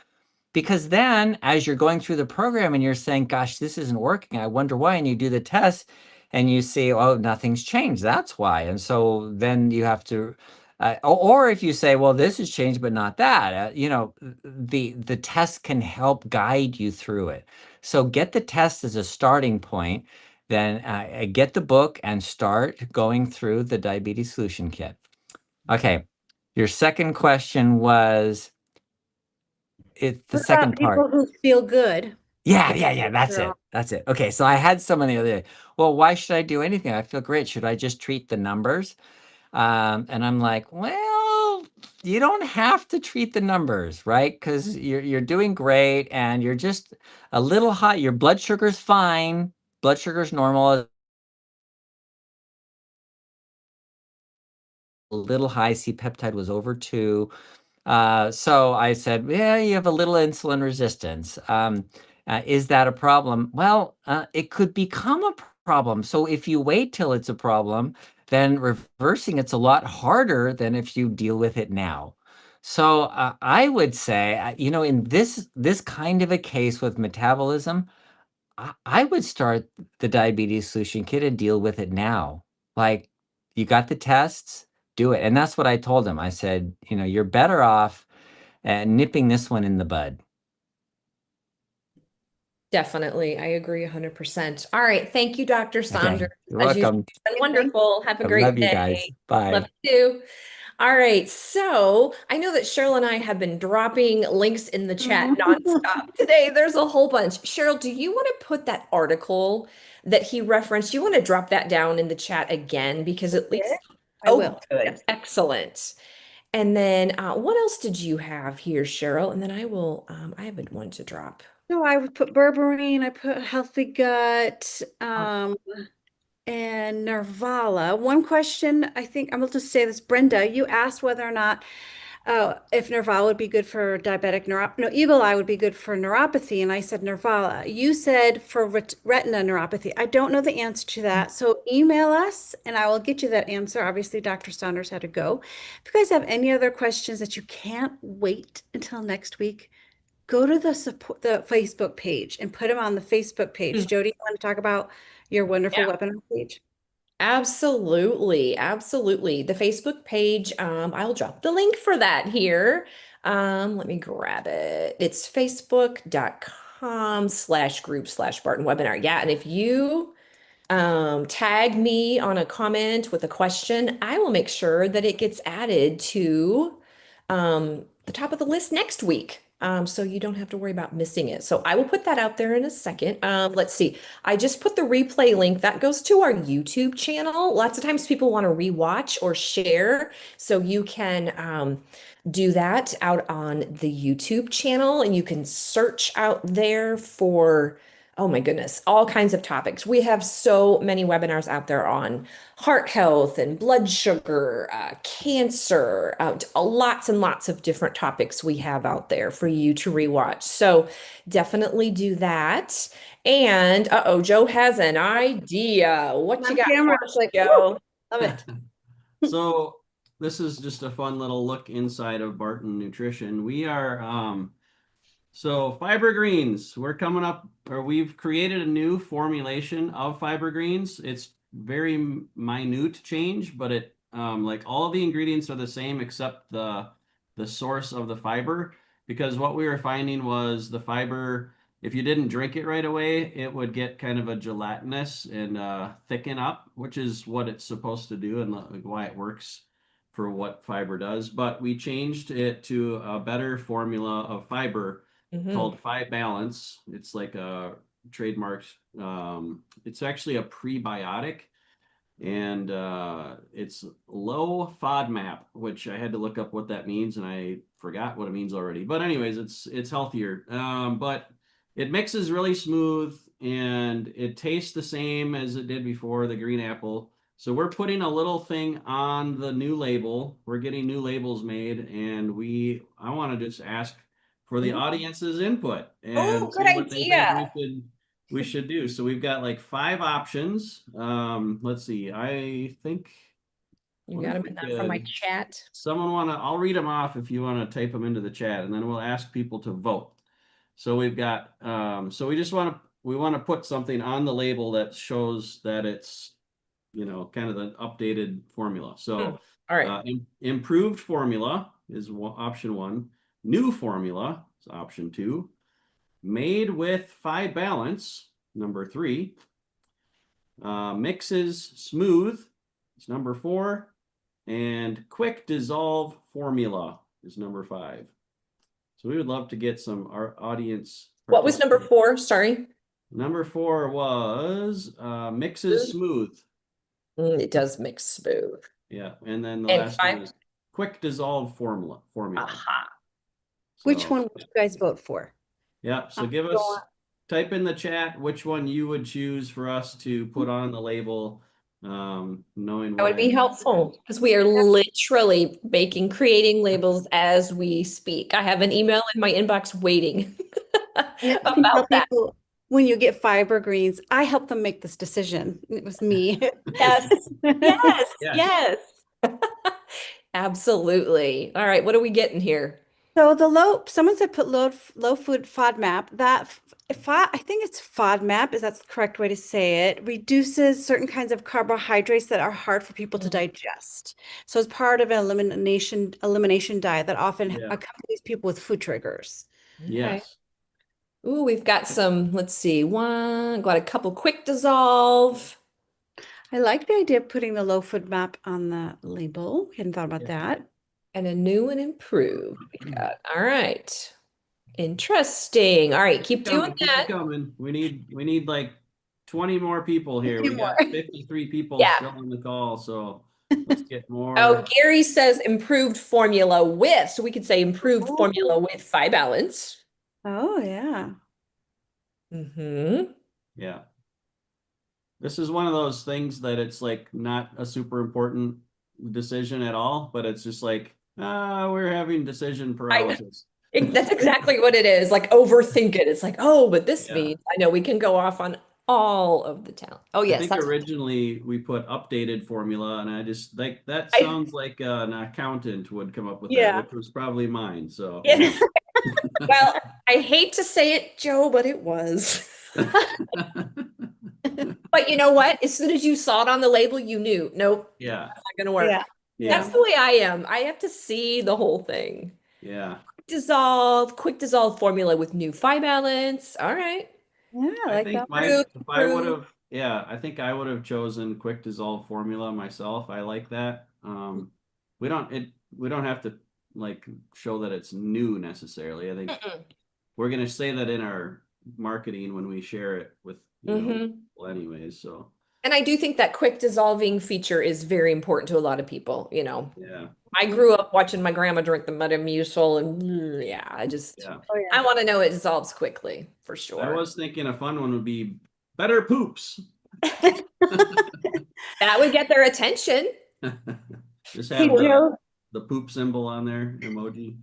Because then, as you're going through the program and you're saying, gosh, this isn't working, I wonder why, and you do the test and you see, oh, nothing's changed, that's why. And so then you have to, or if you say, well, this has changed, but not that, the test can help guide you through it. So get the test as a starting point, then get the book and start going through the diabetes solution kit. Okay, your second question was, it's the What about second part. people who feel good? Yeah. That's it. Okay, so I had someone the other day. Well, why should I do anything? I feel great. Should I just treat the numbers? And I'm like, well, you don't have to treat the numbers, right? Because you're doing great and you're just a little high. Your blood sugar's fine. Blood sugar's normal. A little high. C-peptide was over 2. So I said, yeah, you have a little insulin resistance. Is that a problem? Well, it could become a problem. So if you wait till it's a problem, then reversing it's a lot harder than if you deal with it now. So I would say, in this kind of a case with metabolism, I would start the diabetes solution kit and deal with it now. Like, you got the tests, do it. And that's what I told him. I said, you're better off nipping this one in the bud. Definitely. I agree 100%. All right. Thank you, Dr. Okay. Saunders. You're As usual, welcome. it's been wonderful. Have a I love great you guys. day. Love Bye. you too. All right. So I know that Cheryl and I have been dropping links in the chat nonstop today. There's a whole bunch. Cheryl, do you want to put that article that he referenced? You want to drop that down in the chat again? Because at least, I oh, will. good. Excellent. And then what else did you have here, Cheryl? And then I have one to drop. So I would put berberine, I put healthy gut, and Nervala. One question, I think I'm going to just say this, Brenda, you asked whether or not if Nervala would be good for diabetic neuropathy. No, Eagle Eye would be good for neuropathy. And I said Nervala. You said for retina neuropathy. I don't know the answer to that. So email us and I will get you that answer. Obviously, Dr. Saunders had to go. If you guys have any other questions that you can't wait until next week, go to the Facebook page and put them on the Facebook page. Jody, you want to talk about your wonderful webinar page? Absolutely, absolutely. The Facebook page, I'll drop the link for that here. Let me grab it. It's facebook.com/group/Barton webinar. Yeah, and if you tag me on a comment with a question, I will make sure that it gets added to the top of the list next week. So you don't have to worry about missing it. So I will put that out there in a second. Let's see. I just put the replay link that goes to our YouTube channel. Lots of times people want to rewatch or share. So you can do that out on the YouTube channel and you can search out there for, oh my goodness, all kinds of topics. We have so many webinars out there on heart health and blood sugar, cancer, lots and lots of different topics we have out there for you to rewatch. So definitely do that. And Joe has an idea. What you got camera, for it's us, like, Joe? love it. So this is just a fun little look inside of Barton Nutrition. We are so fiber greens. We're coming up, or we've created a new formulation of fiber greens. It's very minute change, but it like all of the ingredients are the same except the source of the fiber. Because what we were finding was the fiber, if you didn't drink it right away, it would get kind of a gelatinous and thicken up, which is what it's supposed to do and why it works for what fiber does. But we changed it to a better formula of fiber called Five Balance. It's like a trademark. It's actually a prebiotic, and it's low FODMAP, which I had to look up what that means, and I forgot what it means already. But anyways, it's healthier. But it mixes really smooth, and it tastes the same as it did before, the green apple. So we're putting a little thing on the new label. We're getting new labels made, and I want to just ask for the audience's input and Good see what they idea. think we should do. So we've got like 5 options. Let's see. I think You got them in that from my chat. I'll read them off if you want to type them into the chat, and then we'll ask people to vote. So we've got so we want to put something on the label that shows that it's kind of the updated formula. So all right. Improved formula is option 1. New formula is option 2. Made with Five Balance, number 3. Mixes smooth is number 4. And quick dissolve formula is number 5. So we would love to get our audience. What was number 4? Sorry. Number 4 was mixes smooth. It does mix smooth. Yeah, and then the And last 5. one is quick dissolve formula. Aha. Which So, one would you guys vote for? Yeah, so type in the chat which one you would choose for us to put on the label, knowing That would be helpful because we are literally creating labels as we speak. I have an email in my inbox waiting You can tell about that. people when you get fiber greens, I helped them make this decision. It was me. Yes, yes, Yes. yes. Absolutely. All right, what are we getting here? So someone said put low food FODMAP. I think it's FODMAP, is that's the correct way to say it, reduces certain kinds of carbohydrates that are hard for people to Mm. digest. So it's part of an elimination diet that often Yeah. accompanies people with food triggers. Okay. Yes. Ooh, we've got some, let's see, got a couple quick dissolve. I like the idea of putting the low food map on the label. Hadn't thought about Yeah. that. And a new and improved we got. All right. Interesting. All right, keep doing Keep it that. coming. We need like 20 more people A here. few We more. got 53 people Yeah. still on the call, so let's get Oh, more. Gary says improved formula with, so we could say improved formula with Phi Balance. Oh, yeah. Mm-hmm. Yeah. This is one of those things that it's like not a super important decision at all, but it's just like, we're having decision paralysis. That's exactly what it is. Like overthink it. It's like, oh, but this Yeah. means I know we can go off on all of the talent. Oh, I yes, think that's originally we put updated formula, and I just like that I, sounds like an accountant would come up with that, Yeah. which was probably mine. So yeah. Well, I hate to say it, Joe, but it was. But you know what? As soon as you saw it on the label, you knew, nope, yeah, not gonna work. Yeah. That's yeah, the way I am. I have to see the whole thing. yeah. Quick dissolve formula with new Phi Balance. All right. Yeah, I I like that. think Proof, if I would proof. have, yeah, I think I would have chosen quick dissolve formula myself. I like that. We don't have to like show that it's new necessarily. I think Mm-mm. we're gonna say that in our marketing when we share it with, Mm-hmm. people anyways. So And I do think that quick dissolving feature is very important to a lot of people. yeah, I grew up watching my grandma drink the Metamucil, and yeah, yeah. Oh, I yeah. want to know it dissolves quickly for I sure. was thinking a fun one would be better poops. That would get their attention Just Hey, have Joe, the poop symbol on there, emoji.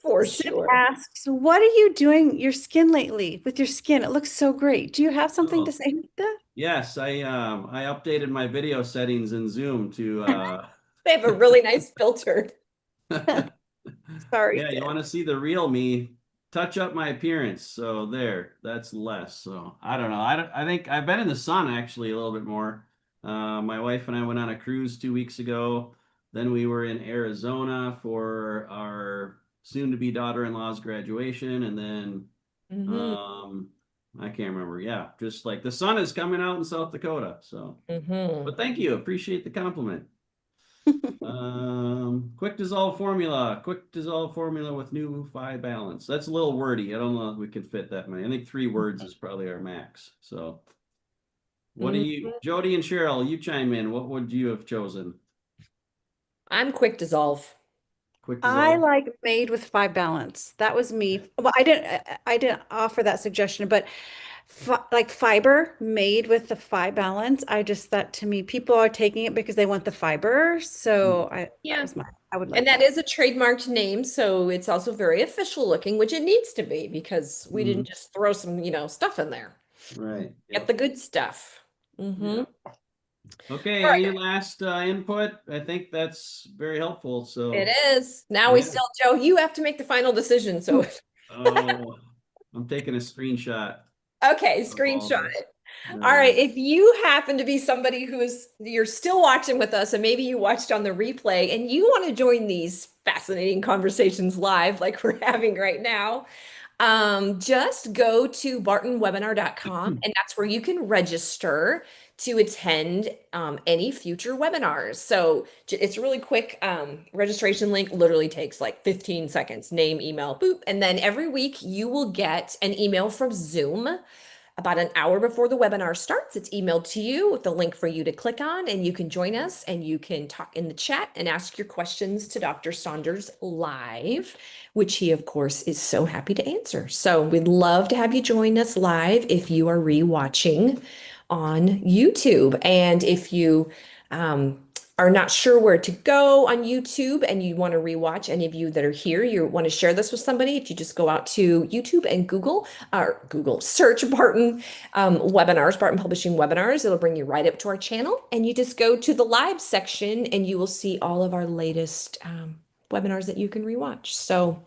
for Sid sure. asks, what are you doing your skin lately with your skin? It looks so great. Do you have something to Oh, say about that? yes, I updated my video settings in Zoom to They have a really nice filter. Sorry, yeah, you Sid. want to see the real me, touch up my appearance. So there, that's less. So I don't know. I think I've been in the sun actually a little bit more. My wife and I went on a cruise 2 weeks ago. Then we were in Arizona for our soon-to-be daughter-in-law's graduation, and then Hmm. um, I can't remember. Yeah, just like the sun is coming out in South Dakota. So, Hmm. but thank you, appreciate the compliment. Quick dissolve formula with new Phi balance. That's a little wordy. I don't know if we could fit that many. I think 3 words is probably our max. So what do you, Jody and Cheryl, you chime in. What would you have chosen? I'm quick dissolve. Quick I dissolve? like made with five balance. That was me. Well, I didn't offer that suggestion, but like fiber made with the five balance. I just that to me, people are taking it because they want the fiber. So that Yeah. was I would And like that that. is a trademarked name, so it's also very official looking, which it needs to be because we Mhm. didn't just throw some, stuff in there. Right. Get Yep. the good stuff. Yeah. Okay. All Any right. last input? I think that's very helpful. It So is. Now we yeah. still, Joe, you have to make the final decision. So, Oh, I'm taking a screenshot okay, of all screenshot this. it. All All right. right. If you happen to be somebody you're still watching with us, and maybe you watched on the replay and you want to join these fascinating conversations live like we're having right now, just go to bartonwebinar.com, and that's where you can register to attend any future webinars. So it's a really quick registration link, literally takes like 15 seconds, name, email, boop. And then every week you will get an email from Zoom about an hour before the webinar starts. It's emailed to you with the link for you to click on, and you can join us and you can talk in the chat and ask your questions to Dr. Saunders live, which he, of course, is so happy to answer. So we'd love to have you join us live if you are rewatching on YouTube. And if you are not sure where to go on YouTube and you want to rewatch, any of you that are here, you want to share this with somebody, if you just go out to YouTube and Google search Barton webinars, Barton Publishing webinars, it'll bring you right up to our channel, and you just go to the live section and you will see all of our latest webinars that you can rewatch. So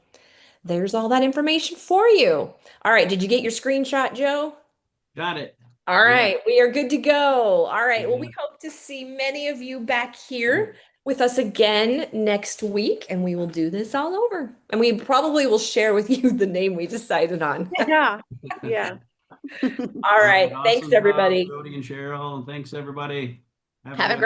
there's all that information for you. All right, did you get your screenshot, Joe? Got it. All right, we are good to go. All right, well, we Yeah. hope to see many of you back here with us again next week, and we will do this all over. And we probably will share with you the name we decided on. Yeah. Yeah. All right, thanks, Awesome job, everybody. Jody and Cheryl, and thanks everybody. Have a great